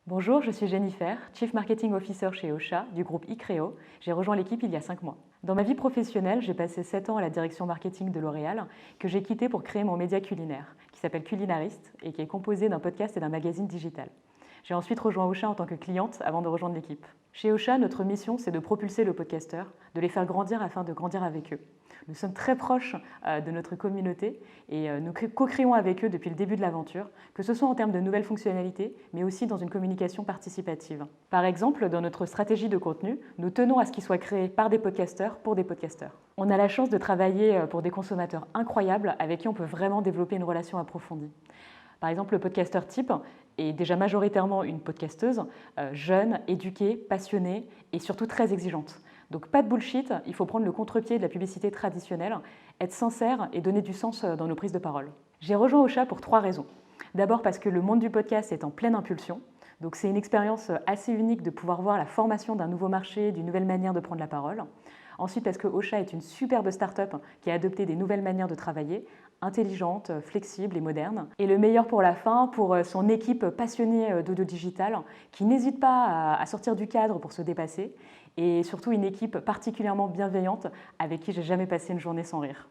Bonjour, je suis Jennifer, Chief Marketing Officer chez Ocha, du groupe Icreo. J'ai rejoint l'équipe il y a 5 mois. Dans ma vie professionnelle, j'ai passé 7 ans à la direction marketing de L'Oréal, que j'ai quitté pour créer mon média culinaire, qui s'appelle Culinarist et qui est composé d'un podcast et d'un magazine digital. J'ai ensuite rejoint Ocha en tant que cliente avant de rejoindre l'équipe. Chez Ocha, notre mission, c'est de propulser le podcasteur, de les faire grandir afin de grandir avec eux. Nous sommes très proches de notre communauté et nous co-créons avec eux depuis le début de l'aventure, que ce soit en termes de nouvelles fonctionnalités, mais aussi dans une communication participative. Par exemple, dans notre stratégie de contenu, nous tenons à ce qu'il soit créé par des podcasteurs pour des podcasteurs. On a la chance de travailler pour des consommateurs incroyables avec qui on peut vraiment développer une relation approfondie. Par exemple, le podcasteur type est déjà majoritairement une podcasteuse, jeune, éduquée, passionnée et surtout très exigeante. Donc pas de bullshit, il faut prendre le contre-pied de la publicité traditionnelle, être sincère et donner du sens dans nos prises de parole. J'ai rejoint Ocha pour 3 raisons. D'abord parce que le monde du podcast est en pleine impulsion. Donc c'est une expérience assez unique de pouvoir voir la formation d'un nouveau marché, d'une nouvelle manière de prendre la parole. Ensuite parce que Ocha est une superbe start-up qui a adopté des nouvelles manières de travailler, intelligentes, flexibles et modernes. Et le meilleur pour la fin, pour son équipe passionnée d'audio digital qui n'hésite pas à sortir du cadre pour se dépasser et surtout une équipe particulièrement bienveillante avec qui j'ai jamais passé une journée sans rire.